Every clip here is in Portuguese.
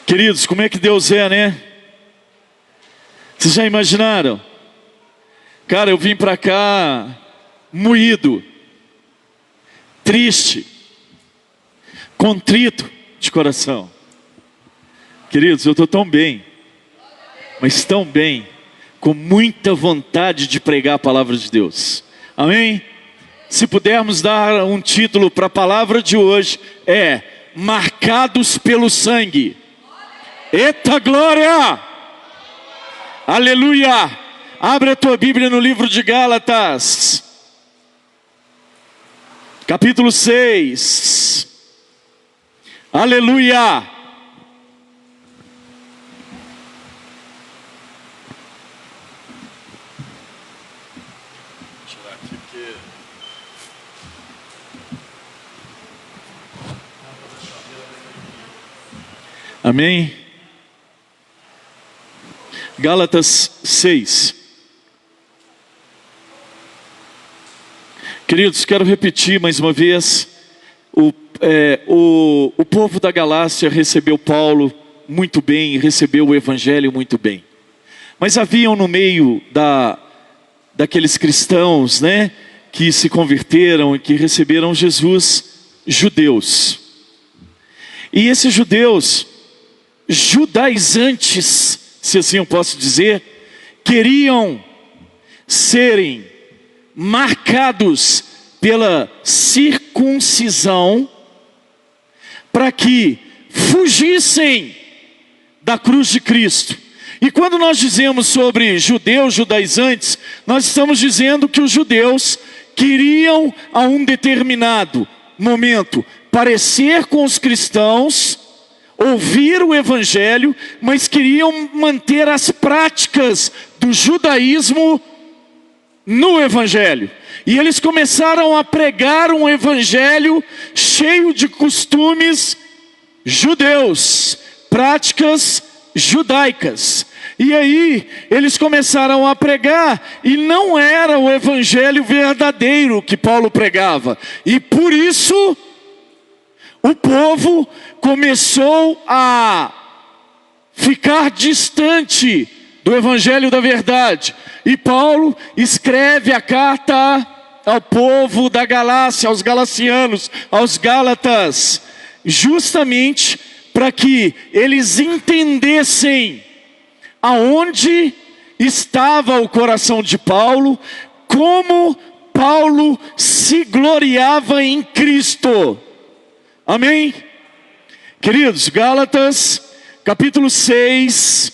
Queridos, como é que Deus é, né? Vocês já imaginaram? Cara, eu vim para cá moído, triste, contrito de coração. Queridos, eu estou tão bem, mas tão bem, com muita vontade de pregar a palavra de Deus. Amém? Se pudermos dar um título para a palavra de hoje, é Marcados pelo Sangue. Eita glória! Aleluia! Abre a tua Bíblia no livro de Gálatas, capítulo 6. Aleluia! Amém? Gálatas 6. Queridos, quero repetir mais uma vez. O povo da Galácia recebeu Paulo muito bem, recebeu o Evangelho muito bem. Mas haviam no meio daqueles cristãos, né, que se converteram e que receberam Jesus, judeus. E esses judeus, judaizantes, se assim eu posso dizer, queriam serem marcados pela circuncisão para que fugissem da cruz de Cristo. E quando nós dizemos sobre judeus, judaizantes, nós estamos dizendo que os judeus queriam a um determinado momento parecer com os cristãos, ouvir o Evangelho, mas queriam manter as práticas do judaísmo no Evangelho. E eles começaram a pregar um Evangelho cheio de costumes judeus, práticas judaicas. E aí eles começaram a pregar, e não era o Evangelho verdadeiro que Paulo pregava. E por isso o povo começou a ficar distante do Evangelho da verdade. E Paulo escreve a carta ao povo da Galácia, aos galacianos, aos gálatas, justamente para que eles entendessem aonde estava o coração de Paulo, como Paulo se gloriava em Cristo. Amém? Queridos, Gálatas, capítulo 6,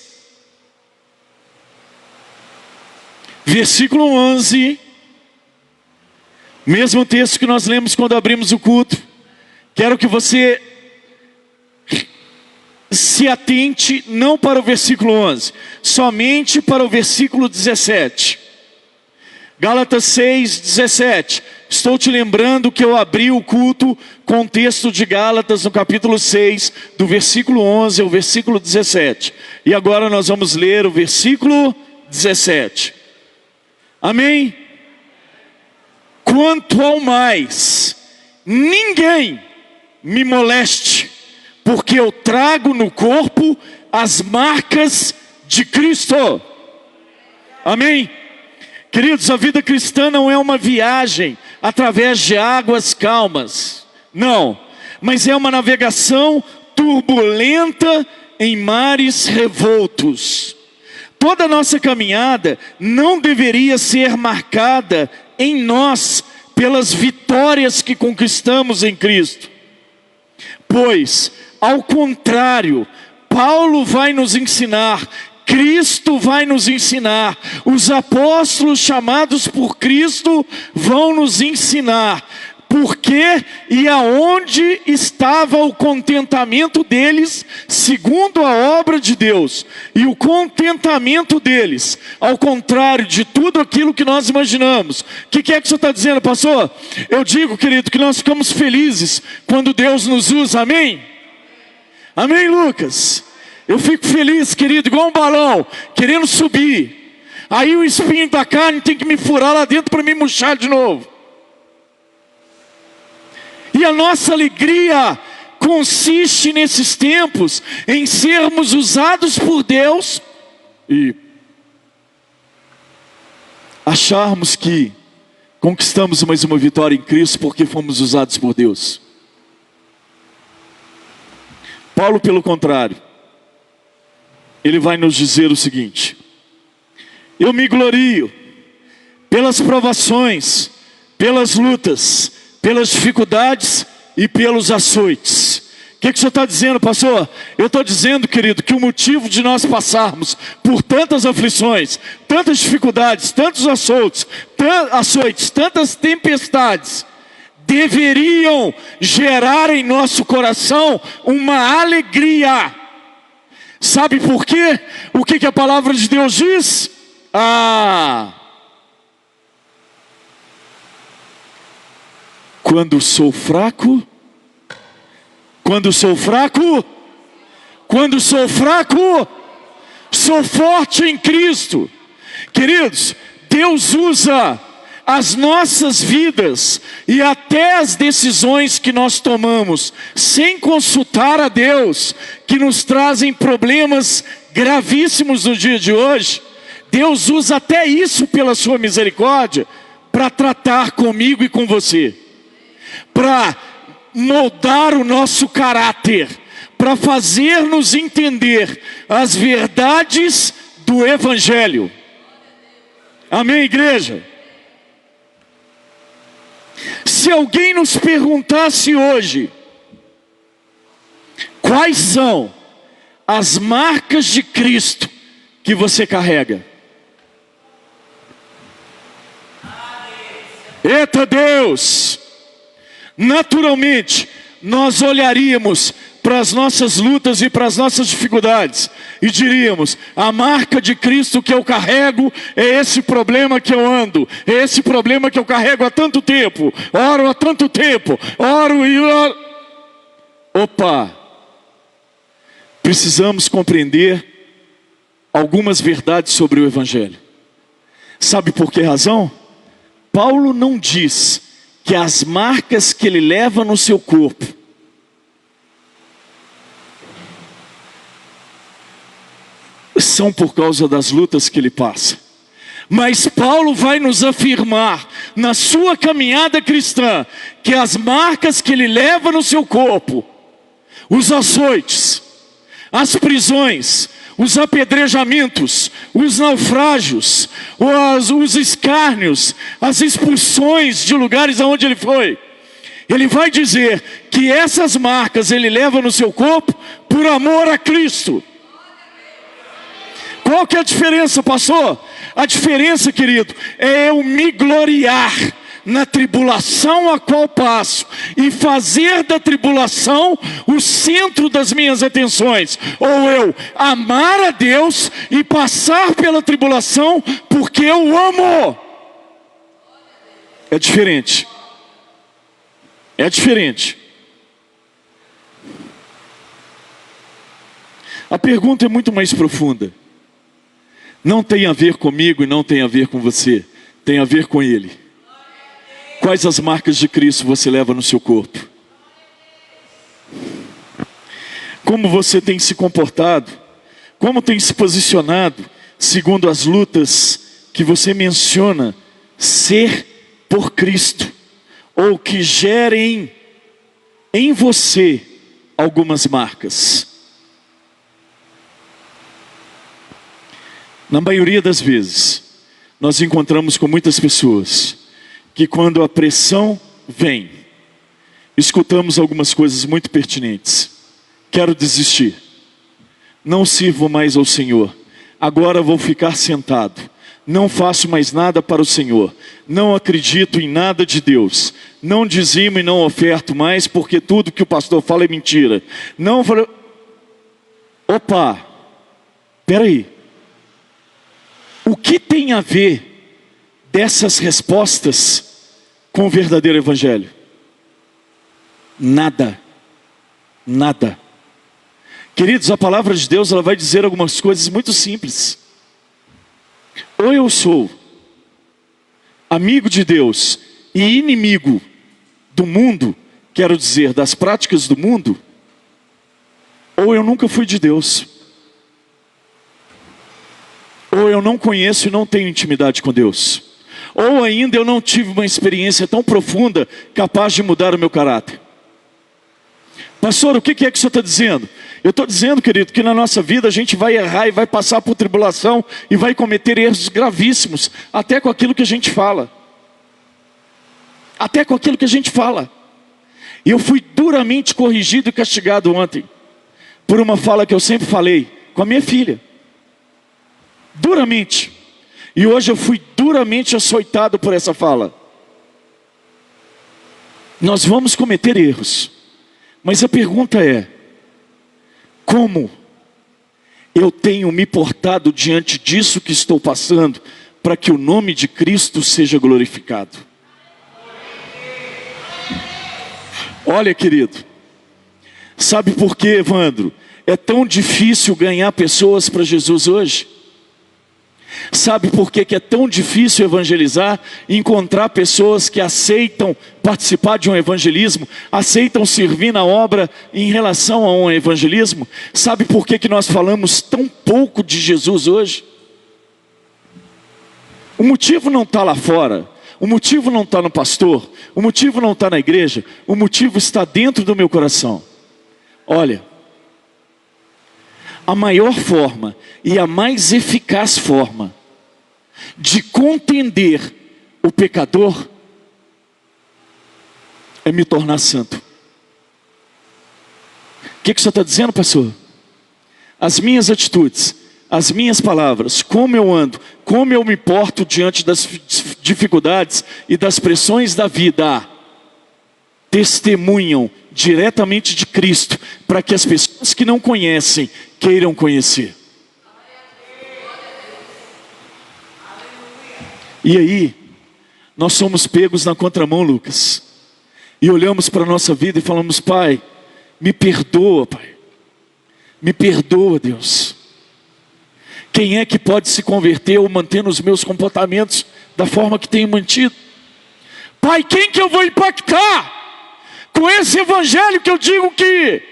versículo 11, mesmo texto que nós lemos quando abrimos o culto. Quero que você se atente não para o versículo 11, somente para o versículo 17. Gálatas 6, 17. Estou te lembrando que eu abri o culto com o texto de Gálatas no capítulo 6, do versículo 11 ao versículo 17. E agora nós vamos ler o versículo 17. Amém? Quanto ao mais, ninguém me moleste, porque eu trago no corpo as marcas de Cristo. Amém? Queridos, a vida cristã não é uma viagem através de águas calmas, não, mas é uma navegação turbulenta em mares revoltos. Toda a nossa caminhada não deveria ser marcada em nós pelas vitórias que conquistamos em Cristo, pois, ao contrário, Paulo vai nos ensinar, Cristo vai nos ensinar, os apóstolos chamados por Cristo vão nos ensinar por que e aonde estava o contentamento deles segundo a obra de Deus. E o contentamento deles, ao contrário de tudo aquilo que nós imaginamos. O que é que você está dizendo, pastor? Eu digo, querido, que nós ficamos felizes quando Deus nos usa, amém? Amém, Lucas? Eu fico feliz, querido, igual um balão, querendo subir. Aí o espinho da carne tem que me furar lá dentro para me murchar de novo. E a nossa alegria consiste nesses tempos em sermos usados por Deus e acharmos que conquistamos mais uma vitória em Cristo porque fomos usados por Deus. Paulo, pelo contrário, ele vai nos dizer o seguinte: eu me glorio pelas provações, pelas lutas, pelas dificuldades e pelos açoites. O que o senhor está dizendo, pastor? Eu estou dizendo, querido, que o motivo de nós passarmos por tantas aflições, tantas dificuldades, tantos açoites, tantas tempestades, deveriam gerar em nosso coração uma alegria. Sabe por quê? O que a palavra de Deus diz? Quando sou fraco, sou forte em Cristo. Queridos, Deus usa as nossas vidas e até as decisões que nós tomamos sem consultar a Deus, que nos trazem problemas gravíssimos no dia de hoje. Deus usa até isso pela sua misericórdia para tratar comigo e com você, para moldar o nosso caráter, para fazer-nos entender as verdades do Evangelho. Amém, igreja? Se alguém nos perguntasse hoje, quais são as marcas de Cristo que você carrega? Eita Deus! Naturalmente, nós olharíamos para as nossas lutas e para as nossas dificuldades e diríamos: a marca de Cristo que eu carrego é esse problema que eu ando, é esse problema que eu carrego há tanto tempo, oro há tanto tempo, oro e oro. Opa! Precisamos compreender algumas verdades sobre o Evangelho. Sabe por que razão? Paulo não diz que as marcas que ele leva no seu corpo são por causa das lutas que ele passa. Mas Paulo vai nos afirmar, na sua caminhada cristã, que as marcas que ele leva no seu corpo, os açoites, as prisões, os apedrejamentos, os naufrágios, os escárnios, as expulsões de lugares aonde ele foi, ele vai dizer que essas marcas ele leva no seu corpo por amor a Cristo. Qual que é a diferença, pastor? A diferença, querido, é eu me gloriar na tribulação a qual passo e fazer da tribulação o centro das minhas atenções, ou eu amar a Deus e passar pela tribulação porque eu amo. É diferente. É diferente. A pergunta é muito mais profunda. Não tem a ver comigo e não tem a ver com você, tem a ver com Ele. Quais as marcas de Cristo você leva no seu corpo? Como você tem se comportado? Como tem se posicionado segundo as lutas que você menciona ser por Cristo, ou que gerem em você algumas marcas? Na maioria das vezes, nós encontramos com muitas pessoas que quando a pressão vem, escutamos algumas coisas muito pertinentes. Quero desistir, não sirvo mais ao Senhor, agora vou ficar sentado, não faço mais nada para o Senhor, não acredito em nada de Deus, não dizimo e não oferto mais, porque tudo que o pastor fala é mentira. Não falo... Opa, peraí, o que tem a ver dessas respostas com o verdadeiro Evangelho? Nada. Nada. Queridos, a palavra de Deus ela vai dizer algumas coisas muito simples. Ou eu sou amigo de Deus e inimigo do mundo, quero dizer, das práticas do mundo, ou eu nunca fui de Deus, ou eu não conheço e não tenho intimidade com Deus, ou ainda eu não tive uma experiência tão profunda, capaz de mudar o meu caráter. Pastor, o que é que o senhor está dizendo? Eu estou dizendo, querido, que na nossa vida a gente vai errar e vai passar por tribulação e vai cometer erros gravíssimos, até com aquilo que a gente fala. Até com aquilo que a gente fala. E eu fui duramente corrigido e castigado ontem, por uma fala que eu sempre falei com a minha filha. Duramente. E hoje eu fui duramente açoitado por essa fala. Nós vamos cometer erros. Mas a pergunta é: como eu tenho me portado diante disso que estou passando, para que o nome de Cristo seja glorificado? Olha, querido, sabe por que, Evandro, é tão difícil ganhar pessoas para Jesus hoje? Sabe por que é tão difícil evangelizar e encontrar pessoas que aceitam participar de um evangelismo, aceitam servir na obra em relação a um evangelismo? Sabe por que nós falamos tão pouco de Jesus hoje? O motivo não está lá fora, o motivo não está no pastor, o motivo não está na igreja, o motivo está dentro do meu coração. Olha, a maior forma e a mais eficaz forma de contender o pecador é me tornar santo. O que o senhor está dizendo, pastor? As minhas atitudes, as minhas palavras, como eu ando, como eu me porto diante das dificuldades e das pressões da vida, testemunham diretamente de Cristo, para que as pessoas que não conhecem queiram conhecer. E aí, nós somos pegos na contramão, Lucas, e olhamos para a nossa vida e falamos: Pai, me perdoa, Pai, me perdoa, Deus. Quem é que pode se converter ou manter os meus comportamentos da forma que tenho mantido? Pai, quem que eu vou impactar com esse evangelho que eu digo que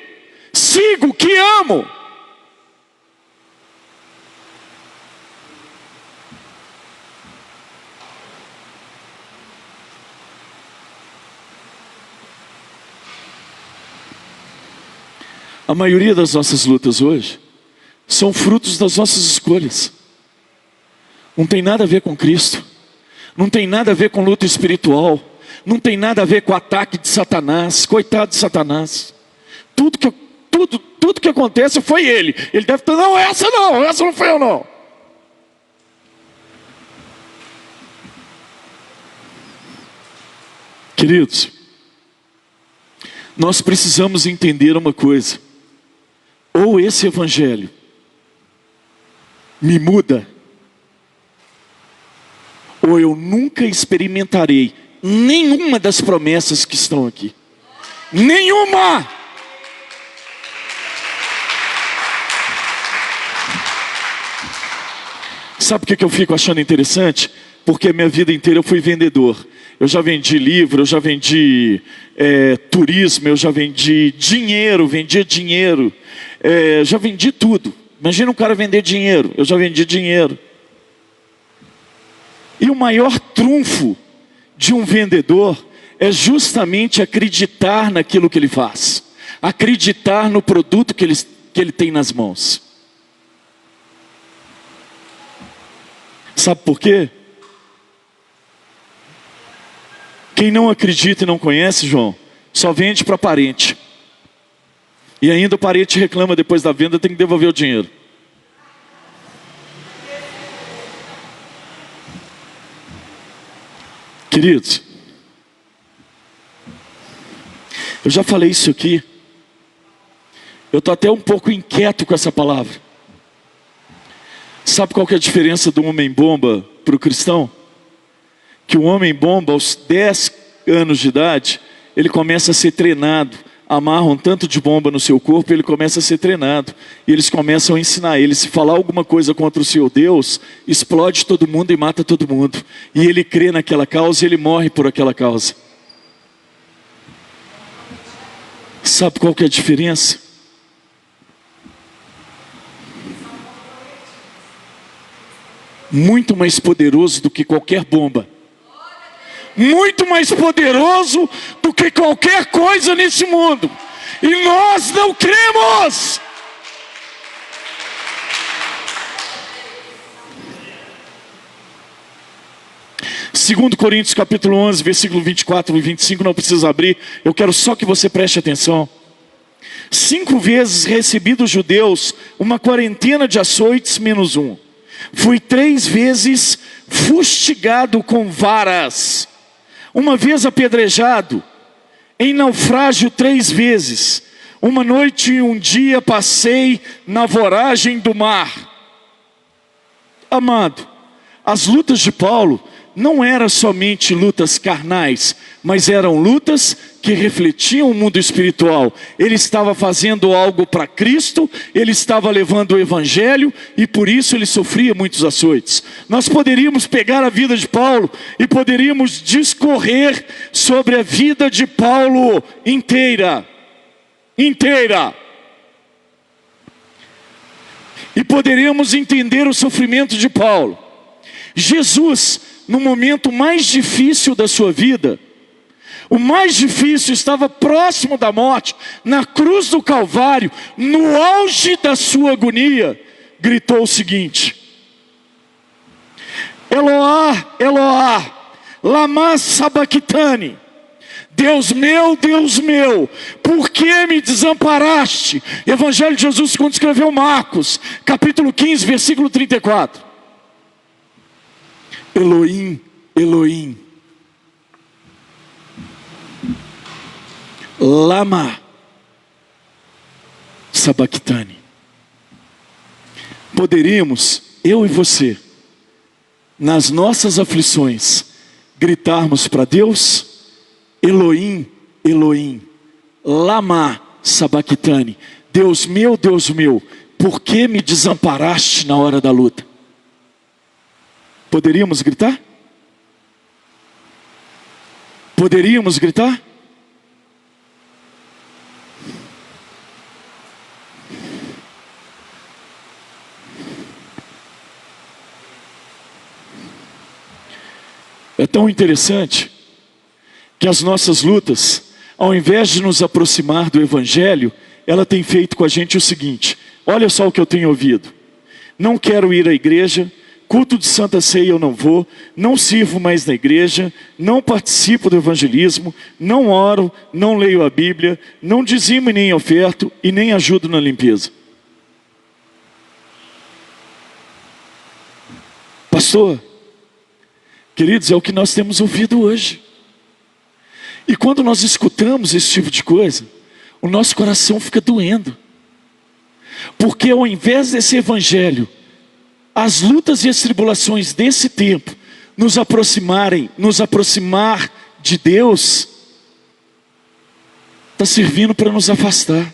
sigo, que amo? A maioria das nossas lutas hoje são frutos das nossas escolhas. Não tem nada a ver com Cristo, não tem nada a ver com luta espiritual, não tem nada a ver com o ataque de Satanás. Coitado de Satanás. Tudo que acontece foi ele. Ele deve estar: não, essa não foi eu não. Queridos, nós precisamos entender uma coisa: ou esse evangelho me muda, ou eu nunca experimentarei nenhuma das promessas que estão aqui. Nenhuma! Sabe o que eu fico achando interessante? Porque a minha vida inteira eu fui vendedor. Eu já vendi livro, eu já vendi turismo, eu já vendi dinheiro, vendia dinheiro, já vendi tudo. Imagina um cara vender dinheiro, eu já vendi dinheiro. E o maior trunfo de um vendedor é justamente acreditar naquilo que ele faz, acreditar no produto que ele tem nas mãos. Sabe por quê? Quem não acredita e não conhece, João, só vende para parente. E ainda o parente reclama depois da venda, tem que devolver o dinheiro. Queridos, eu já falei isso aqui. Eu estou até um pouco inquieto com essa palavra. Sabe qual que é a diferença do homem-bomba para o cristão? Que o homem-bomba, aos 10 anos de idade, ele começa a ser treinado. Amarram um tanto de bomba no seu corpo, ele começa a ser treinado. E eles começam a ensinar ele: se falar alguma coisa contra o seu Deus, explode todo mundo e mata todo mundo. E ele crê naquela causa e ele morre por aquela causa. Sabe qual que é a diferença? muito mais poderoso do que qualquer bomba, muito mais poderoso do que qualquer coisa nesse mundo, e nós não cremos. Segundo Coríntios capítulo 11, versículo 24 e 25, não precisa abrir, eu quero só que você preste atenção. 5 vezes recebi dos judeus uma quarentena de açoites menos um. Fui 3 vezes fustigado com varas, uma vez apedrejado, em naufrágio 3 vezes. Uma noite e um dia passei na voragem do mar. Amado, as lutas de Paulo não eram somente lutas carnais, mas eram lutas que refletiam o mundo espiritual. Ele estava fazendo algo para Cristo, ele estava levando o Evangelho, e por isso ele sofria muitos açoites. Nós poderíamos pegar a vida de Paulo e poderíamos discorrer sobre a vida de Paulo inteira. E poderíamos entender o sofrimento de Paulo. Jesus, no momento mais difícil da sua vida, o mais difícil, estava próximo da morte, na cruz do Calvário, no auge da sua agonia, gritou o seguinte: Eloá, Eloá, lama sabachthani, Deus meu, por que me desamparaste? Evangelho de Jesus segundo escreveu Marcos, capítulo 15, versículo 34. Elohim, Elohim, lama sabachthani. Poderíamos, eu e você, nas nossas aflições, gritarmos para Deus: Elohim, Elohim, lama sabachthani, Deus meu, por que me desamparaste na hora da luta? Poderíamos gritar? Poderíamos gritar? É tão interessante que as nossas lutas, ao invés de nos aproximar do Evangelho, ela tem feito com a gente o seguinte: olha só o que eu tenho ouvido. Não quero ir à igreja, culto de Santa Ceia eu não vou, não sirvo mais na igreja, não participo do evangelismo, não oro, não leio a Bíblia, não dizimo e nem oferto e nem ajudo na limpeza. Pastor, queridos, é o que nós temos ouvido hoje. E quando nós escutamos esse tipo de coisa, o nosso coração fica doendo. Porque ao invés desse evangelho, as lutas e as tribulações desse tempo nos aproximar de Deus, está servindo para nos afastar.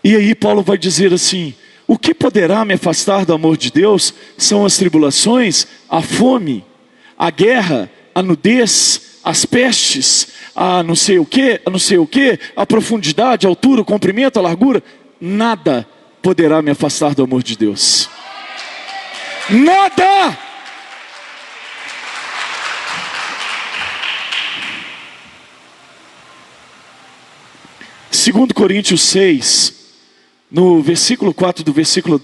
E aí Paulo vai dizer assim: o que poderá me afastar do amor de Deus? São as tribulações, a fome, a guerra, a nudez, as pestes, a não sei o que, a profundidade, a altura, o comprimento, a largura. Nada poderá me afastar do amor de Deus. Nada! Segundo Coríntios 6, no versículo 4, do versículo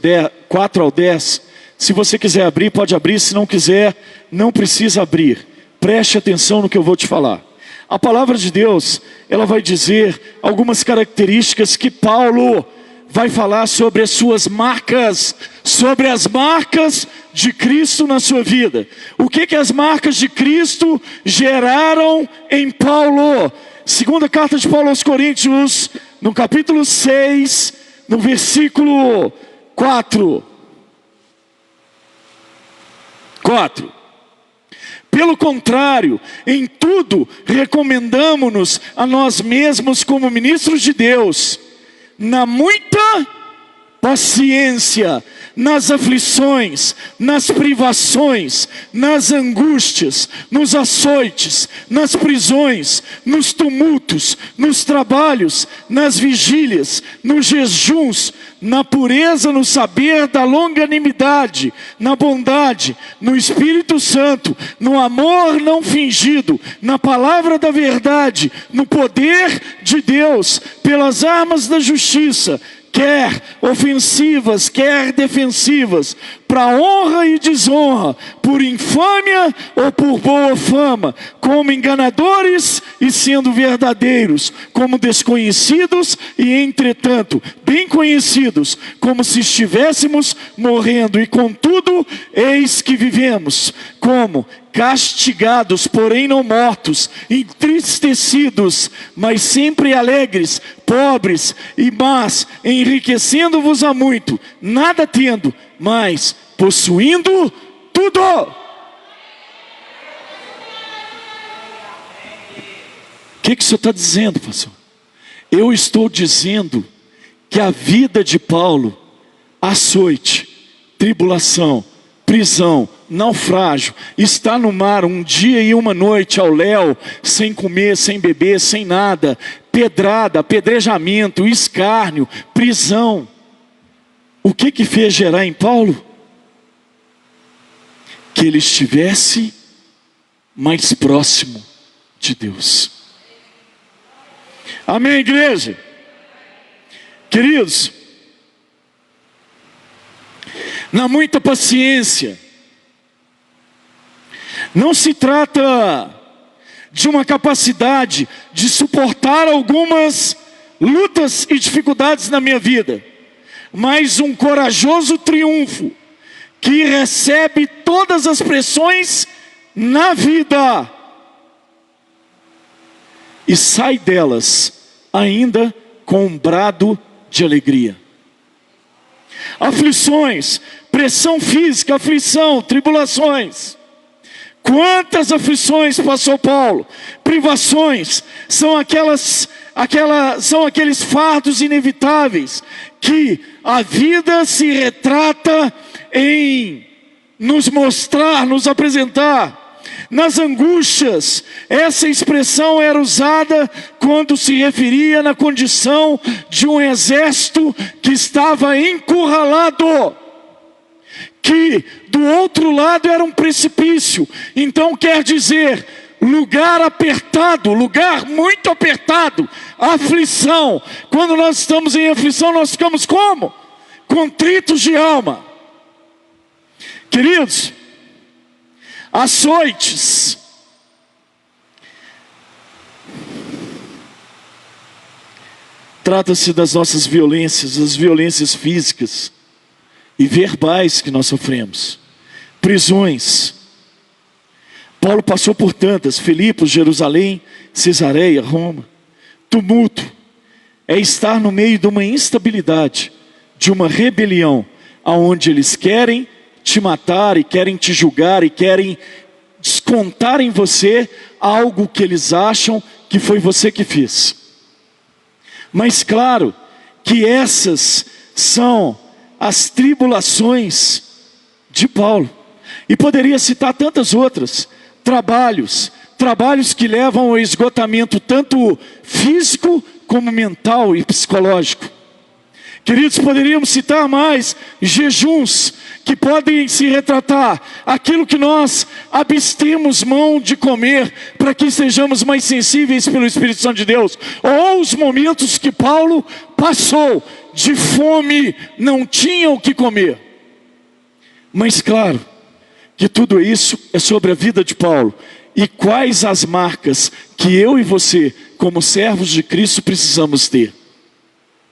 4 ao 10, se você quiser abrir, pode abrir, se não quiser, não precisa abrir. Preste atenção no que eu vou te falar. A palavra de Deus, ela vai dizer algumas características que Paulo vai falar sobre as suas marcas, sobre as marcas de Cristo na sua vida. O que as marcas de Cristo geraram em Paulo? Segunda carta de Paulo aos Coríntios, no capítulo 6, no versículo 4. Pelo contrário, em tudo recomendamo-nos a nós mesmos como ministros de Deus, na muita paciência nas aflições, nas privações, nas angústias, nos açoites, nas prisões, nos tumultos, nos trabalhos, nas vigílias, nos jejuns, na pureza, no saber da longanimidade, na bondade, no Espírito Santo, no amor não fingido, na palavra da verdade, no poder de Deus, pelas armas da justiça, quer ofensivas, quer defensivas, para honra e desonra, por infâmia ou por boa fama, como enganadores e sendo verdadeiros, como desconhecidos e entretanto bem conhecidos, como se estivéssemos morrendo, e contudo eis que vivemos, como castigados, porém não mortos, entristecidos, mas sempre alegres, pobres e mas, enriquecendo-vos a muito, nada tendo, mas possuindo tudo. O que o senhor está dizendo, pastor? Eu estou dizendo que a vida de Paulo, açoite, tribulação, prisão, naufrágio, está no mar um dia e uma noite ao léu, sem comer, sem beber, sem nada, pedrada, apedrejamento, escárnio, prisão. O que fez gerar em Paulo? Que ele estivesse mais próximo de Deus. Amém, igreja? Queridos, na muita paciência, não se trata de uma capacidade de suportar algumas lutas e dificuldades na minha vida, mas um corajoso triunfo que recebe todas as pressões na vida e sai delas ainda com um brado de alegria. Aflições, pressão física, aflição, tribulações. Quantas aflições passou Paulo? Privações são são aqueles fardos inevitáveis que a vida se retrata em nos mostrar, nos apresentar. Nas angústias, essa expressão era usada quando se referia na condição de um exército que estava encurralado, que do outro lado era um precipício. Então quer dizer, lugar apertado, lugar muito apertado, aflição. Quando nós estamos em aflição, nós ficamos como? Contritos de alma. Queridos, açoites, trata-se das nossas violências, as violências físicas e verbais que nós sofremos. Prisões, Paulo passou por tantas: Filipos, Jerusalém, Cesareia, Roma. Tumulto é estar no meio de uma instabilidade, de uma rebelião, aonde eles querem te matar e querem te julgar e querem descontar em você algo que eles acham que foi você que fez. Mas claro que essas são as tribulações de Paulo, e poderia citar tantas outras. Trabalhos que levam ao esgotamento tanto físico como mental e psicológico. Queridos, poderíamos citar mais jejuns que podem se retratar aquilo que nós abstemos mão de comer para que sejamos mais sensíveis pelo Espírito Santo de Deus, ou os momentos que Paulo passou de fome, não tinha o que comer. Mas claro que tudo isso é sobre a vida de Paulo, e quais as marcas que eu e você, como servos de Cristo, precisamos ter.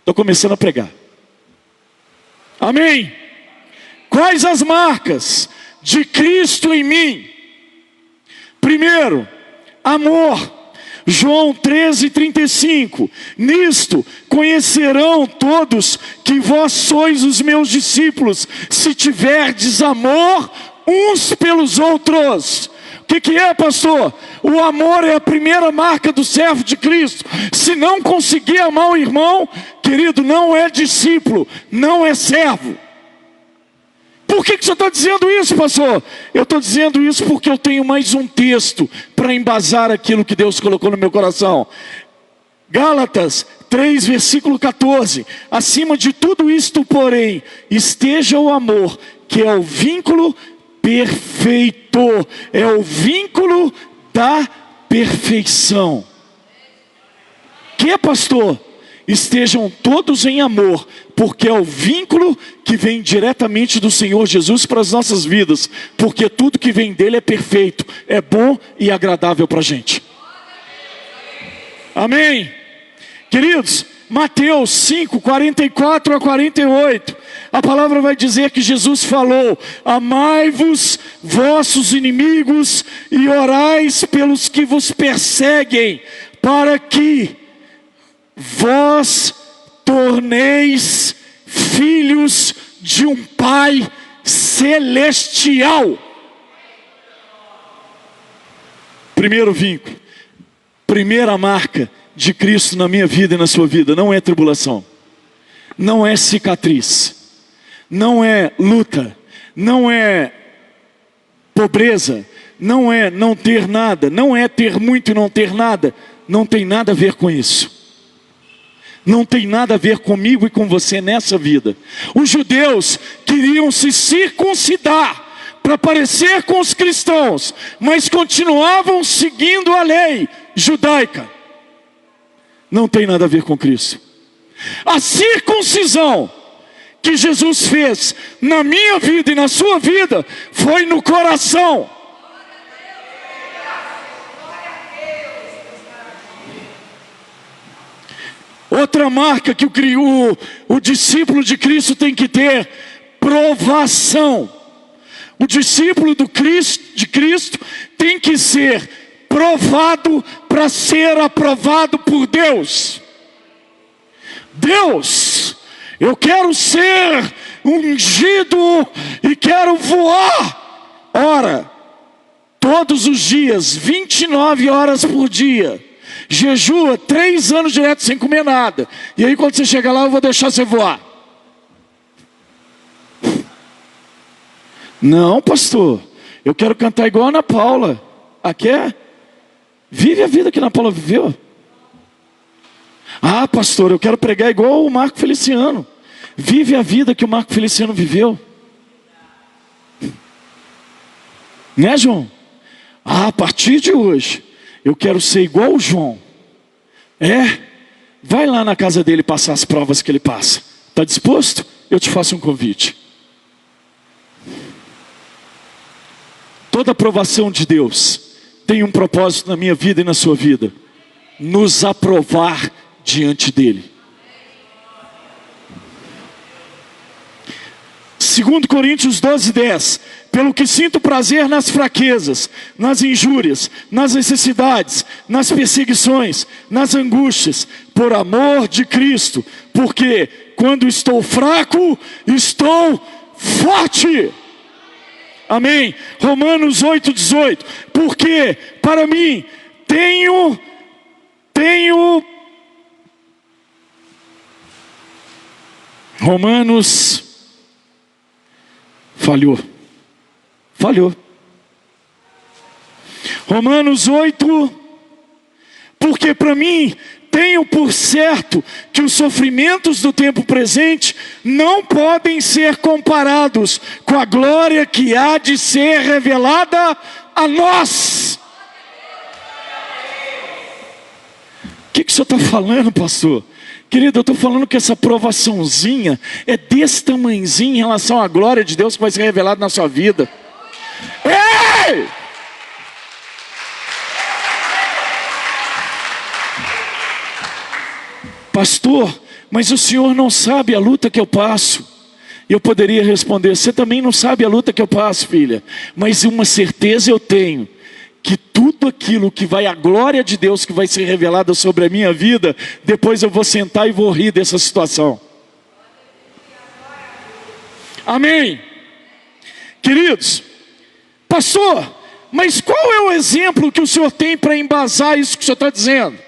Estou começando a pregar. Amém? Quais as marcas de Cristo em mim? Primeiro, amor. João 13:35. Nisto conhecerão todos que vós sois os meus discípulos, se tiverdes amor uns pelos outros. que é, pastor? O amor é a primeira marca do servo de Cristo. Se não conseguir amar o irmão, querido, não é discípulo, não é servo. Por que você está dizendo isso, pastor? Eu estou dizendo isso porque eu tenho mais um texto para embasar aquilo que Deus colocou no meu coração. Gálatas 3, versículo 14. Acima de tudo isto, porém, esteja o amor, que é o vínculo perfeito, é o vínculo da perfeição. Que, pastor? Estejam todos em amor, porque é o vínculo que vem diretamente do Senhor Jesus para as nossas vidas, porque tudo que vem dele é perfeito, é bom e agradável para a gente. Amém? Queridos, Mateus 5, 44 a 48, a palavra vai dizer que Jesus falou: amai-vos vossos inimigos e orais pelos que vos perseguem, para que vós torneis filhos de um Pai celestial. Primeiro vínculo, primeira marca de Cristo na minha vida e na sua vida, não é tribulação, não é cicatriz, não é luta, não é pobreza, não é não ter nada, não é ter muito e não ter nada, não tem nada a ver com isso. Não tem nada a ver comigo e com você nessa vida. Os judeus queriam se circuncidar para parecer com os cristãos, mas continuavam seguindo a lei judaica. Não tem nada a ver com Cristo. A circuncisão que Jesus fez na minha vida e na sua vida foi no coração. Outra marca que o discípulo de Cristo tem que ter: provação. O discípulo de Cristo tem que ser provado para ser aprovado por Deus. Deus, eu quero ser ungido e quero voar. Ora, todos os dias, 29 horas por dia, jejua 3 anos direto sem comer nada. E aí quando você chegar lá, eu vou deixar você voar. Não, pastor, eu quero cantar igual a Ana Paula. Aqui é? Vive a vida que Ana Paula viveu. Ah, pastor, eu quero pregar igual o Marco Feliciano. Vive a vida que o Marco Feliciano viveu. Né, João? Ah, a partir de hoje eu quero ser igual o João. Vai lá na casa dele passar as provas que ele passa. Está disposto? Eu te faço um convite. Toda aprovação de Deus tem um propósito na minha vida e na sua vida: nos aprovar diante dele. 2 Coríntios 12, 10. Pelo que sinto prazer nas fraquezas, nas injúrias, nas necessidades, nas perseguições, nas angústias, por amor de Cristo, porque quando estou fraco, estou forte. Amém? Romanos 8, 18. Porque para mim tenho Romanos falhou. Romanos 8. Porque para mim tenho por certo que os sofrimentos do tempo presente não podem ser comparados com a glória que há de ser revelada a nós. O que o senhor está falando, pastor? Querido, eu estou falando que essa provaçãozinha é desse tamanhozinho em relação à glória de Deus que vai ser revelada na sua vida. Ei! Pastor, mas o senhor não sabe a luta que eu passo. Eu poderia responder: você também não sabe a luta que eu passo, filha. Mas uma certeza eu tenho: que tudo aquilo que vai, a glória de Deus que vai ser revelada sobre a minha vida, depois eu vou sentar e vou rir dessa situação. Amém? Queridos, pastor, mas qual é o exemplo que o Senhor tem para embasar isso que o Senhor está dizendo?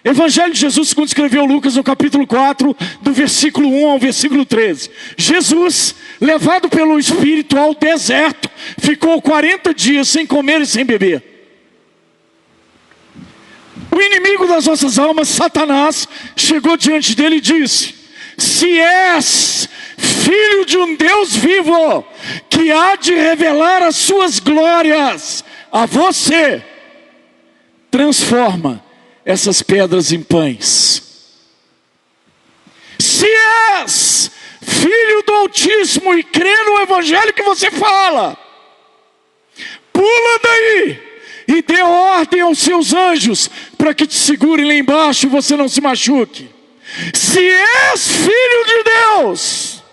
Evangelho de Jesus, segundo escreveu Lucas, no capítulo 4, do versículo 1 ao versículo 13. Jesus, levado pelo Espírito ao deserto, ficou 40 dias sem comer e sem beber. O inimigo das nossas almas, Satanás, chegou diante dele e disse: se és filho de um Deus vivo, que há de revelar as suas glórias a você, transforma essas pedras em pães. Se és filho do Altíssimo e crê no Evangelho que você fala, pula daí e dê ordem aos seus anjos para que te segurem lá embaixo e você não se machuque. Se és filho de Deus,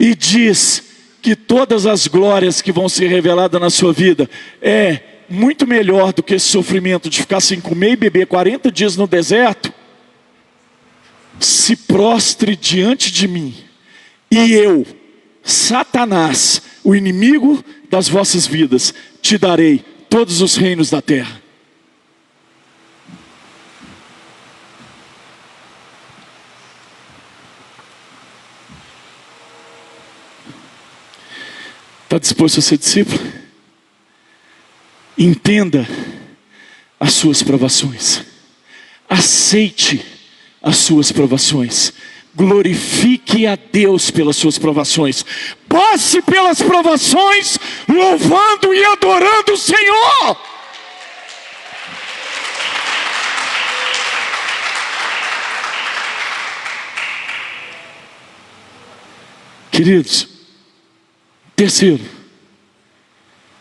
e diz que todas as glórias que vão ser reveladas na sua vida é muito melhor do que esse sofrimento de ficar sem comer e beber 40 dias no deserto, se prostre diante de mim, e eu, Satanás, o inimigo das vossas vidas, te darei todos os reinos da terra. Está disposto a ser discípulo? Entenda as suas provações, aceite as suas provações, glorifique a Deus pelas suas provações, passe pelas provações louvando e adorando o Senhor. Queridos, terceiro,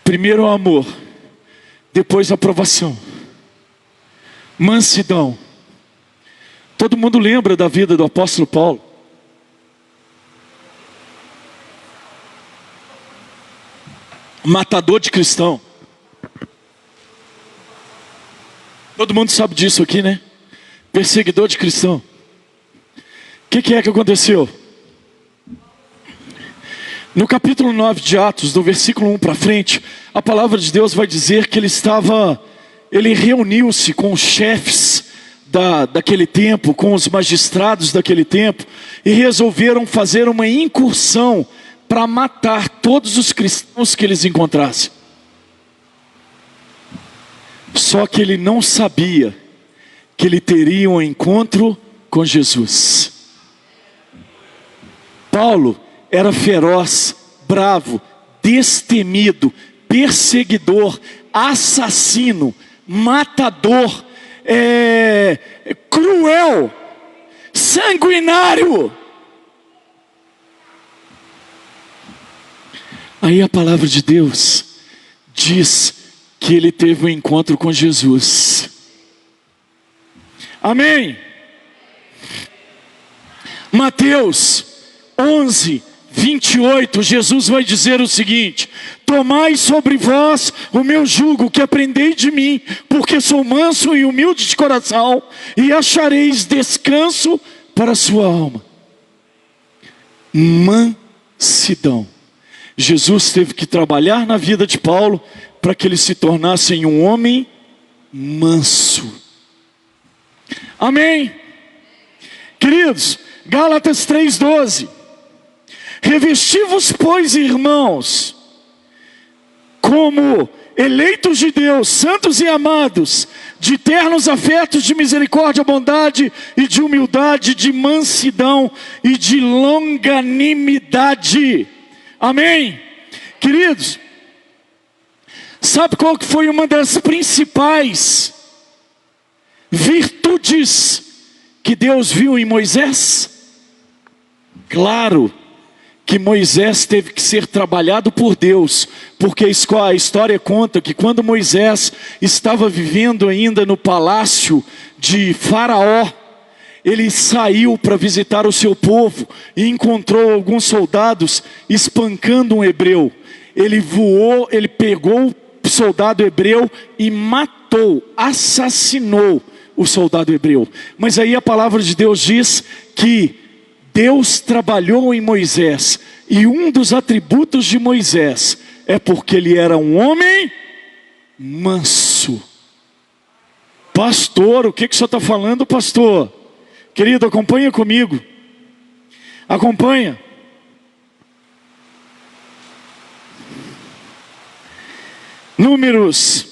primeiro o amor, depois a provação, mansidão. Todo mundo lembra da vida do apóstolo Paulo. Matador de cristão. Todo mundo sabe disso aqui, né? Perseguidor de cristão. O que é que aconteceu? No capítulo 9 de Atos, do versículo 1 para frente, a palavra de Deus vai dizer que ele reuniu-se com os chefes daquele tempo, com os magistrados daquele tempo, e resolveram fazer uma incursão para matar todos os cristãos que eles encontrassem. Só que ele não sabia que ele teria um encontro com Jesus. Paulo era feroz, bravo, destemido, perseguidor, assassino, matador, cruel, sanguinário. Aí a palavra de Deus diz que ele teve um encontro com Jesus. Amém? Mateus 11, 28, Jesus vai dizer o seguinte: tomai sobre vós o meu jugo, que aprendei de mim, porque sou manso e humilde de coração, e achareis descanso para a sua alma. Mansidão. Jesus teve que trabalhar na vida de Paulo para que ele se tornasse um homem manso. Amém? Queridos, Gálatas 3:12. Revesti-vos, pois, irmãos, como eleitos de Deus, santos e amados, de ternos afetos, de misericórdia, bondade e de humildade, de mansidão e de longanimidade. Amém? Queridos, sabe qual que foi uma das principais virtudes que Deus viu em Moisés? Claro que Moisés teve que ser trabalhado por Deus, porque a história conta que quando Moisés estava vivendo ainda no palácio de Faraó, ele saiu para visitar o seu povo e encontrou alguns soldados espancando um hebreu. Ele voou, ele pegou o soldado hebreu e matou, assassinou o soldado hebreu. Mas aí a palavra de Deus diz que Deus trabalhou em Moisés, e um dos atributos de Moisés é porque ele era um homem manso. Pastor, o que o senhor está falando, pastor? Querido, acompanha comigo. Acompanha. Números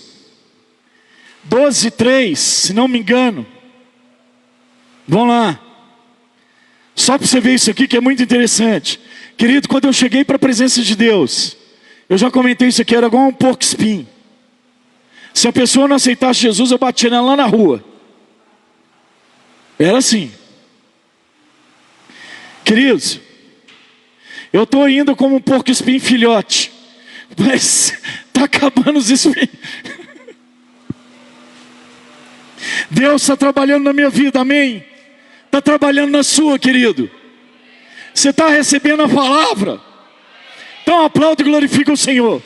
12:3, se não me engano. Vamos lá. Só para você ver isso aqui que é muito interessante. Querido, quando eu cheguei para a presença de Deus, eu já comentei isso aqui, era igual um porco espinho. Se a pessoa não aceitasse Jesus, eu batia nela lá na rua. Era assim. Queridos, eu estou indo como um porco espinho filhote, mas está acabando os espinhos. Deus está trabalhando na minha vida, amém? Está trabalhando na sua, querido. Você está recebendo a palavra? Então aplaude e glorifica o Senhor.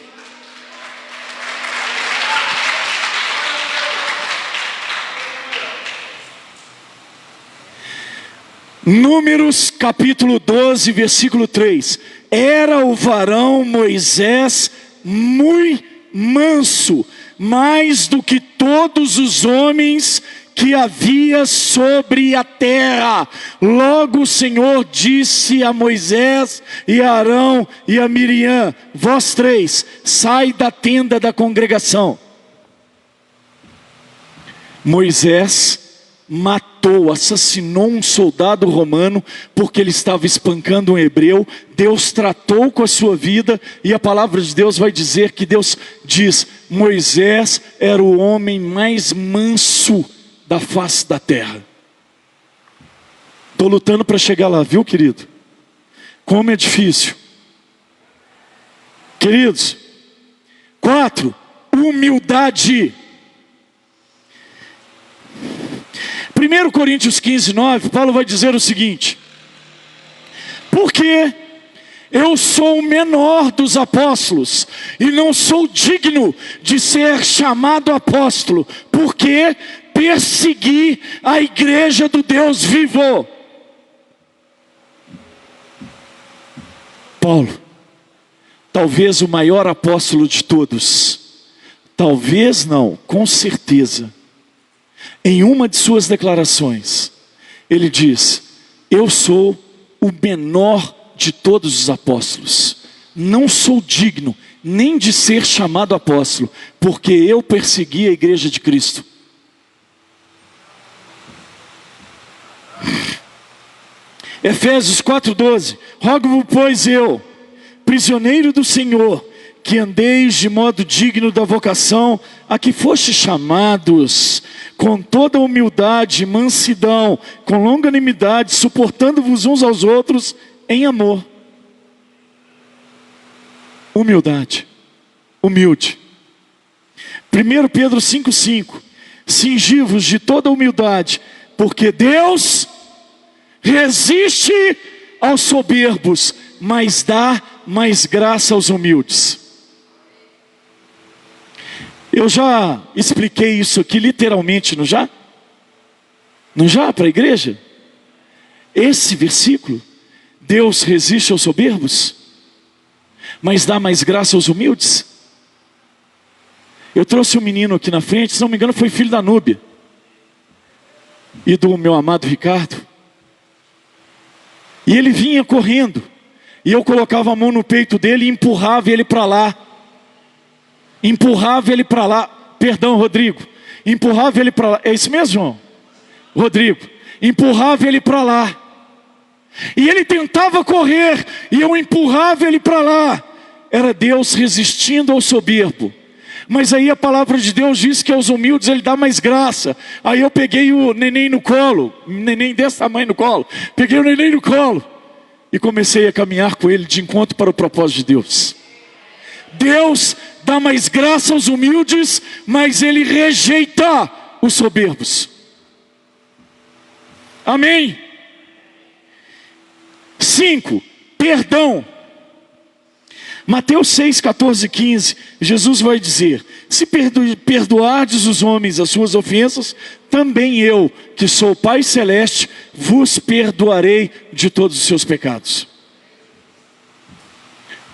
Números capítulo 12, versículo 3. Era o varão Moisés muito manso, mais do que todos os homens que havia sobre a terra. Logo o Senhor disse a Moisés e a Arão e a Miriam: vós três, sai da tenda da congregação. Moisés matou, assassinou um soldado romano, porque ele estava espancando um hebreu. Deus tratou com a sua vida, e a palavra de Deus vai dizer que Deus diz: Moisés era o homem mais manso da face da terra. Estou lutando para chegar lá, viu, querido? Como é difícil. Queridos, 4, humildade. 1 Coríntios 15, 9, Paulo vai dizer o seguinte: porque eu sou o menor dos apóstolos, e não sou digno de ser chamado apóstolo, porque persegui a igreja do Deus vivo. Paulo, talvez o maior apóstolo de todos, talvez não, com certeza, em uma de suas declarações, ele diz: eu sou o menor de todos os apóstolos, não sou digno nem de ser chamado apóstolo, porque eu persegui a igreja de Cristo. Efésios 4:12, rogo-vos, pois eu, prisioneiro do Senhor, que andeis de modo digno da vocação a que fostes chamados, com toda humildade e mansidão, com longanimidade, suportando-vos uns aos outros em amor. Humildade, humilde. 1 Pedro 5:5, cingi-vos de toda humildade, porque Deus resiste aos soberbos, mas dá mais graça aos humildes. Eu já expliquei isso aqui literalmente, não já? Não já para a igreja? Esse versículo, Deus resiste aos soberbos, mas dá mais graça aos humildes. Eu trouxe um menino aqui na frente, se não me engano foi filho da Núbia e do meu amado Ricardo. E ele vinha correndo, e eu colocava a mão no peito dele e empurrava ele para lá. Empurrava ele para lá. Perdão, Rodrigo. Empurrava ele para lá. É isso mesmo, João? Rodrigo. Empurrava ele para lá. E ele tentava correr, e eu empurrava ele para lá. Era Deus resistindo ao soberbo. Mas aí a palavra de Deus diz que aos humildes Ele dá mais graça. Aí eu peguei o neném no colo, neném desse tamanho no colo. Peguei o neném no colo e comecei a caminhar com ele de encontro para o propósito de Deus. Deus dá mais graça aos humildes, mas Ele rejeita os soberbos. Amém? 5, perdão. Mateus 6, 14 e 15, Jesus vai dizer: se perdoardes os homens as suas ofensas, também eu, que sou o Pai Celeste, vos perdoarei de todos os seus pecados.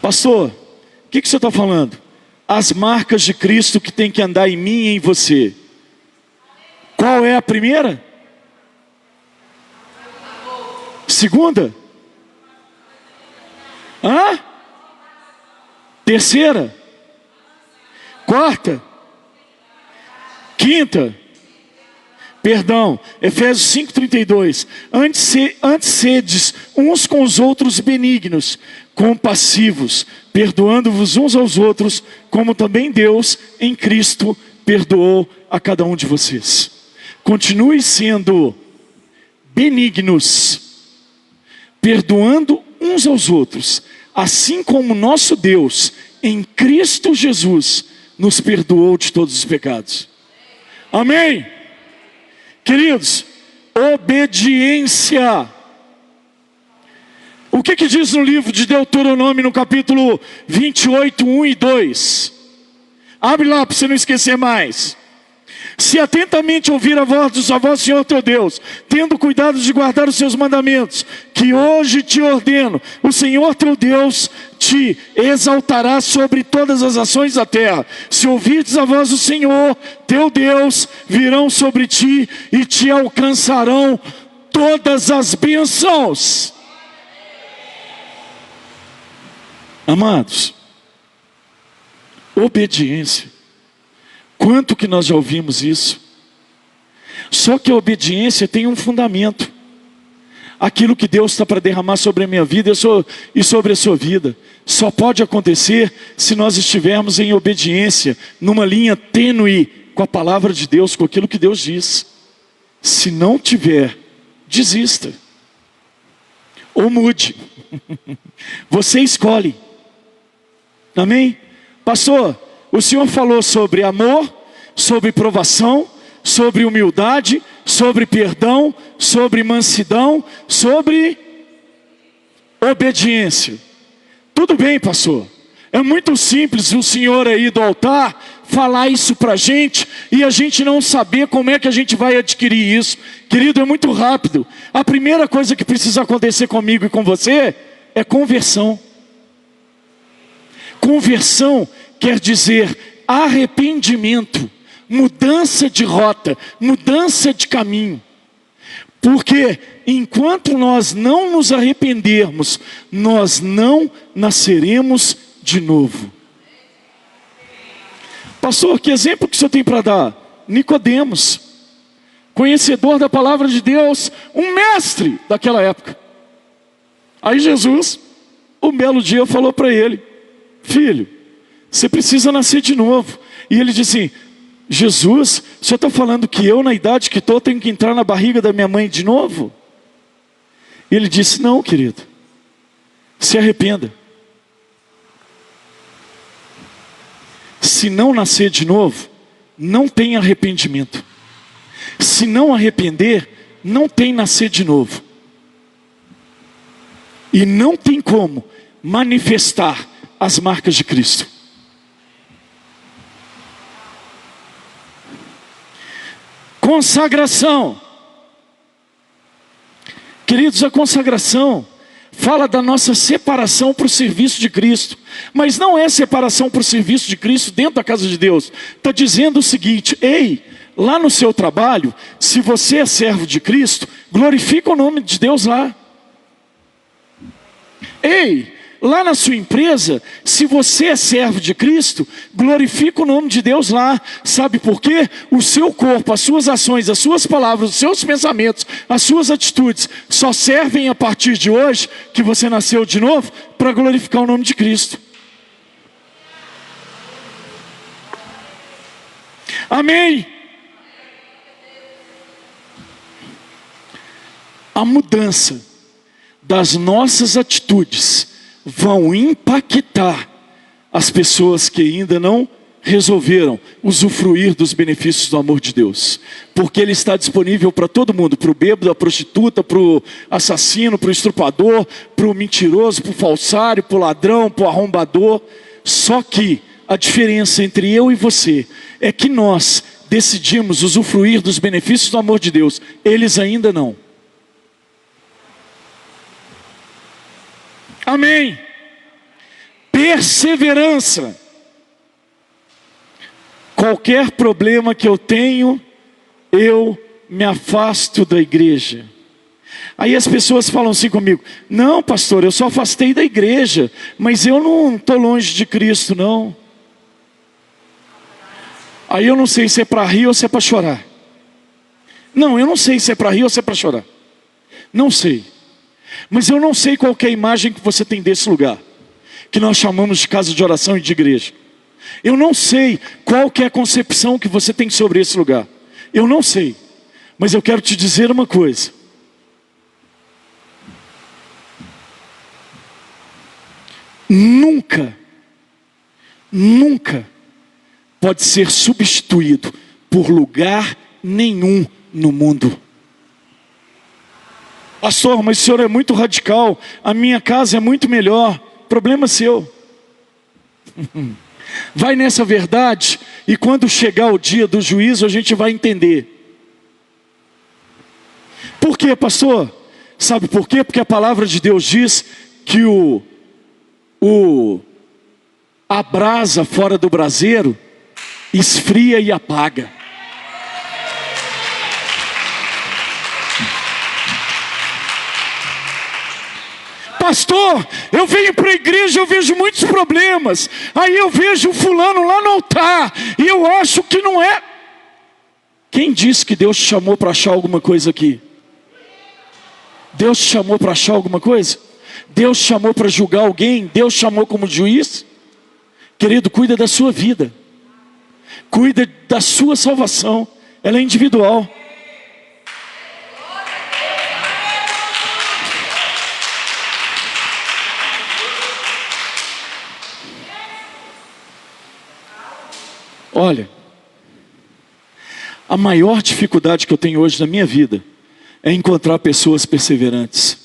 Pastor, o que você está falando? As marcas de Cristo que tem que andar em mim e em você. Qual é a primeira? Segunda? Terceira? Quarta? Quinta? Perdão, Efésios 5,32. Antes sedes uns com os outros benignos, compassivos, perdoando-vos uns aos outros, como também Deus em Cristo perdoou a cada um de vocês. Continue sendo benignos, perdoando uns aos outros, assim como nosso Deus em Cristo Jesus nos perdoou de todos os pecados. Amém? Queridos, obediência. O que diz no livro de Deuteronômio, no capítulo 28, 1 e 2? Abre lá para você não esquecer mais. Se atentamente ouvir a voz do seu Senhor teu Deus, tendo cuidado de guardar os seus mandamentos, que hoje te ordeno, o Senhor teu Deus te exaltará sobre todas as ações da terra. Se ouvirdes a voz do Senhor teu Deus, virão sobre ti e te alcançarão todas as bênçãos. Amados, obediência. Quanto que nós já ouvimos isso? Só que a obediência tem um fundamento. Aquilo que Deus está para derramar sobre a minha vida e sobre a sua vida, só pode acontecer se nós estivermos em obediência, numa linha tênue com a palavra de Deus, com aquilo que Deus diz. Se não tiver, desista. Ou mude. Você escolhe. Amém? Pastor, o Senhor falou sobre amor, sobre provação, sobre humildade, sobre perdão, sobre mansidão, sobre obediência. Tudo bem, pastor. É muito simples o senhor aí do altar falar isso para a gente e a gente não saber como é que a gente vai adquirir isso. Querido, é muito rápido. A primeira coisa que precisa acontecer comigo e com você é conversão. Conversão quer dizer arrependimento, mudança de rota, mudança de caminho. Porque enquanto nós não nos arrependermos, nós não nasceremos de novo. Pastor, que exemplo que o senhor tem para dar? Nicodemos, conhecedor da palavra de Deus, um mestre daquela época. Aí Jesus, um belo dia, falou para ele: filho, você precisa nascer de novo. E ele disse assim: Jesus, o senhor está falando que eu, na idade que estou, tenho que entrar na barriga da minha mãe de novo? E ele disse: não, querido, se arrependa. Se não nascer de novo, não tem arrependimento. Se não arrepender, não tem nascer de novo. E não tem como manifestar as marcas de Cristo. Consagração. Queridos, a consagração fala da nossa separação para o serviço de Cristo. Mas não é separação para o serviço de Cristo dentro da casa de Deus. Está dizendo o seguinte: ei, lá no seu trabalho, se você é servo de Cristo, glorifica o nome de Deus lá. Ei, lá na sua empresa, se você é servo de Cristo, glorifica o nome de Deus lá. Sabe por quê? O seu corpo, as suas ações, as suas palavras, os seus pensamentos, as suas atitudes só servem a partir de hoje, que você nasceu de novo, para glorificar o nome de Cristo. Amém? A mudança das nossas atitudes vão impactar as pessoas que ainda não resolveram usufruir dos benefícios do amor de Deus, porque Ele está disponível para todo mundo, para o bêbado, a prostituta, para o assassino, para o estrupador, para o mentiroso, para o falsário, para o ladrão, para o arrombador. Só que a diferença entre eu e você é que nós decidimos usufruir dos benefícios do amor de Deus, eles ainda não. Amém. Perseverança. Qualquer problema que eu tenho, eu me afasto da igreja. Aí as pessoas falam assim comigo: não, pastor, eu só afastei da igreja, mas eu não estou longe de Cristo, não. Aí eu não sei se é para rir ou se é para chorar. Não, eu não sei se é para rir ou se é para chorar. Não sei. Mas eu não sei qual que é a imagem que você tem desse lugar, que nós chamamos de casa de oração e de igreja. Eu não sei qual que é a concepção que você tem sobre esse lugar. Eu não sei. Mas eu quero te dizer uma coisa. Nunca pode ser substituído por lugar nenhum no mundo. Pastor, mas o senhor é muito radical, a minha casa é muito melhor. Problema seu. Vai nessa verdade, e quando chegar o dia do juízo a gente vai entender. Por quê, pastor? Sabe por quê? Porque a palavra de Deus diz que a brasa fora do braseiro esfria e apaga. Pastor, eu venho para a igreja, eu vejo muitos problemas. Aí eu vejo o fulano lá no altar, e eu acho que não é. Quem disse que Deus te chamou para achar alguma coisa aqui? Deus te chamou para achar alguma coisa? Deus te chamou para julgar alguém? Deus te chamou como juiz? Querido, cuida da sua vida. Cuida da sua salvação. Ela é individual. Olha, a maior dificuldade que eu tenho hoje na minha vida é encontrar pessoas perseverantes.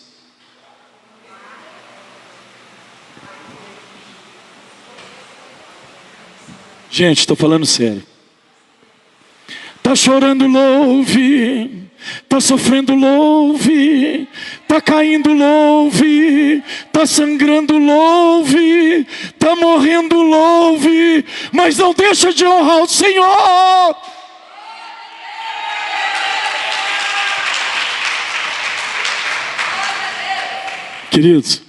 Gente, estou falando sério. Tá chorando, louve. Tá sofrendo, louve. Tá caindo, louve. Tá sangrando, louve. Tá morrendo, louve. Mas não deixa de honrar o Senhor. Queridos,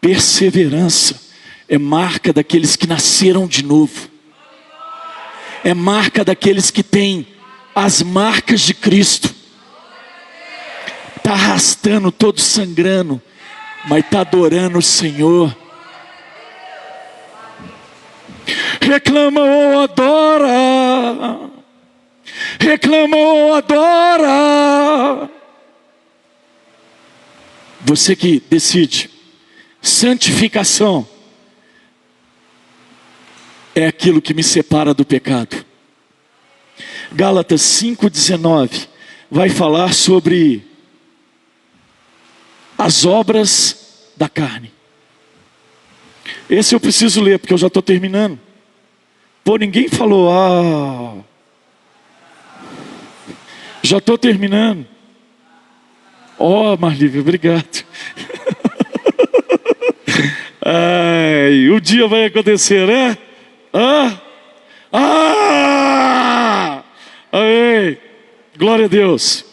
perseverança é marca daqueles que nasceram de novo. É marca daqueles que têm as marcas de Cristo. Está arrastando, todo sangrando, mas está adorando o Senhor. Reclama ou adora. Reclama ou adora. Você que decide. Santificação é aquilo que me separa do pecado. Gálatas 5,19 vai falar sobre as obras da carne. Esse eu preciso ler, porque eu já estou terminando. Pô, ninguém falou, já estou terminando. Marlívia, obrigado. Ai, o dia vai acontecer, né? Amém. Glória a Deus.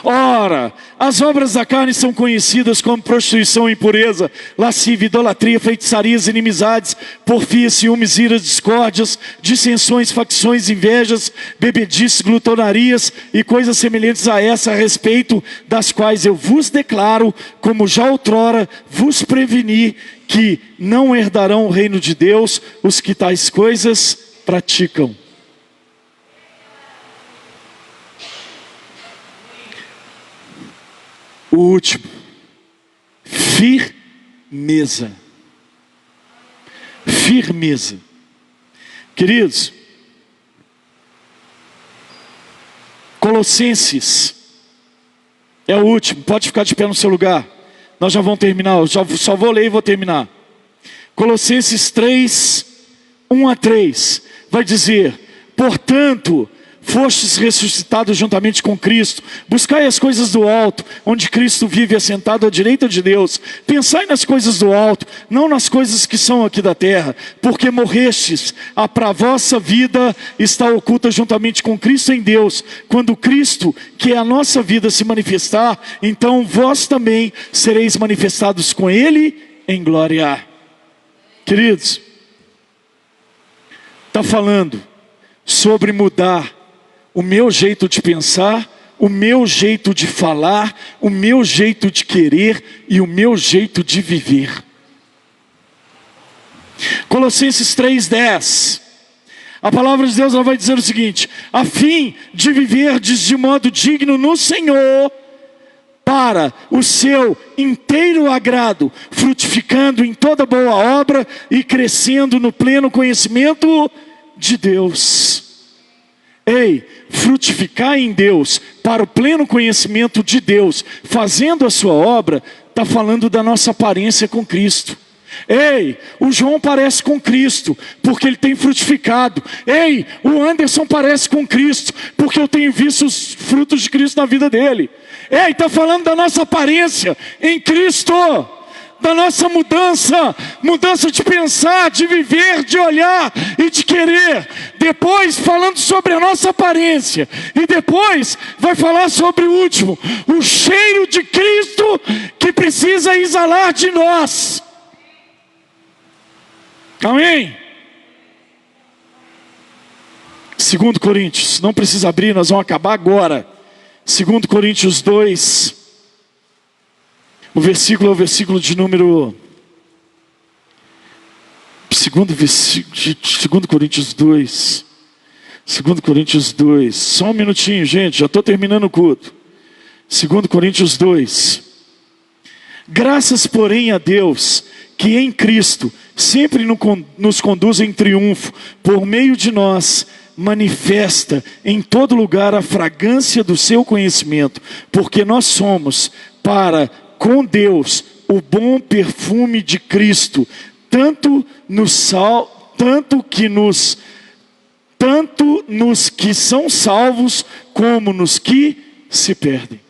Ora, as obras da carne são conhecidas como prostituição, impureza, lascívia, idolatria, feitiçarias, inimizades, porfias, ciúmes, iras, discórdias, dissensões, facções, invejas, bebedices, glutonarias e coisas semelhantes a essa, a respeito das quais eu vos declaro, como já outrora vos preveni, que não herdarão o reino de Deus os que tais coisas praticam. O último, firmeza. Firmeza. Queridos, Colossenses é o último, pode ficar de pé no seu lugar. Nós já vamos terminar, eu só vou ler e vou terminar. Colossenses 3, 1 a 3, vai dizer: portanto, fostes ressuscitados juntamente com Cristo, buscai as coisas do alto, onde Cristo vive assentado à direita de Deus. Pensai nas coisas do alto, não nas coisas que são aqui da terra, porque morrestes, para a vossa vida está oculta juntamente com Cristo em Deus. Quando Cristo, que é a nossa vida, se manifestar, então vós também sereis manifestados com Ele em glória. Queridos, está falando sobre mudar o meu jeito de pensar, o meu jeito de falar, o meu jeito de querer e o meu jeito de viver. Colossenses 3:10, a palavra de Deus ela vai dizer o seguinte: a fim de viverdes de modo digno no Senhor, para o seu inteiro agrado, frutificando em toda boa obra e crescendo no pleno conhecimento de Deus. Ei, frutificar em Deus, para o pleno conhecimento de Deus, fazendo a sua obra, está falando da nossa aparência com Cristo. Ei, o João parece com Cristo, porque ele tem frutificado. Ei, o Anderson parece com Cristo, porque eu tenho visto os frutos de Cristo na vida dele. Ei, está falando da nossa aparência em Cristo, da nossa mudança de pensar, de viver, de olhar e de querer. Depois falando sobre a nossa aparência, e depois vai falar sobre o último, o cheiro de Cristo que precisa exalar de nós. Amém? 2 Coríntios, não precisa abrir, nós vamos acabar agora. 2 Coríntios 2, o versículo é o versículo de número... 2 Coríntios 2. 2 Coríntios 2. Só um minutinho, gente, já estou terminando o culto. 2 Coríntios 2. Graças, porém, a Deus, que em Cristo sempre nos conduz em triunfo, por meio de nós, manifesta em todo lugar a fragrância do seu conhecimento, porque nós somos para com Deus o bom perfume de Cristo, tanto nos que são salvos, como nos que se perdem.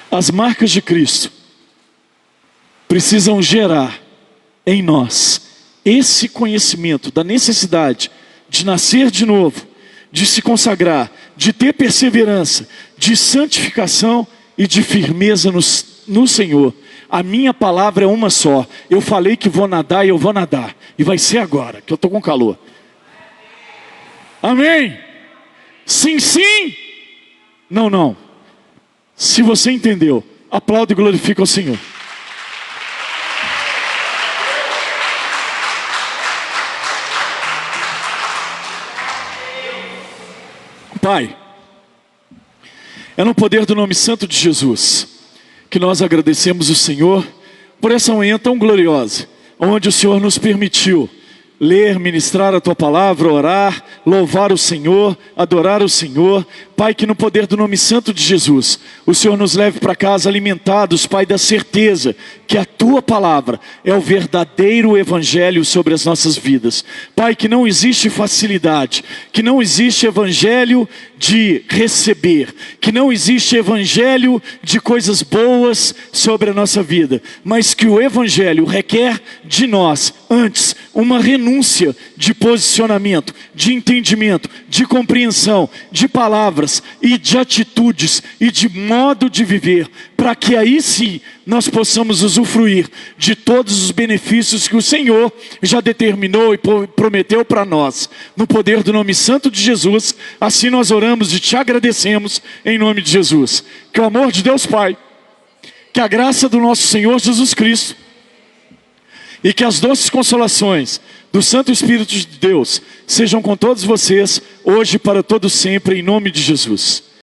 As marcas de Cristo precisam gerar em nós esse conhecimento da necessidade de nascer de novo, de se consagrar, de ter perseverança, de santificação e de firmeza no Senhor. A minha palavra é uma só. Eu falei que vou nadar e eu vou nadar. E vai ser agora, que eu estou com calor. Amém? Sim, sim. Não, não. Se você entendeu, aplaude e glorifica o Senhor. Pai, é no poder do nome santo de Jesus que nós agradecemos o Senhor por essa manhã tão gloriosa, onde o Senhor nos permitiu ler, ministrar a Tua palavra, orar, louvar o Senhor, adorar o Senhor. Pai, que no poder do nome santo de Jesus, o Senhor nos leve para casa alimentados, Pai, da certeza que a Tua palavra é o verdadeiro evangelho sobre as nossas vidas. Pai, que não existe facilidade, que não existe evangelho de receber, que não existe evangelho de coisas boas sobre a nossa vida, mas que o evangelho requer de nós, antes, uma renúncia de posicionamento, de entendimento, de compreensão, de palavras e de atitudes e de modo de viver, para que aí sim nós possamos usufruir de todos os benefícios que o Senhor já determinou e prometeu para nós. No poder do nome santo de Jesus, assim nós oramos e te agradecemos em nome de Jesus. Que o amor de Deus Pai, que a graça do nosso Senhor Jesus Cristo e que as doces consolações do Santo Espírito de Deus sejam com todos vocês, hoje e para todo sempre, em nome de Jesus.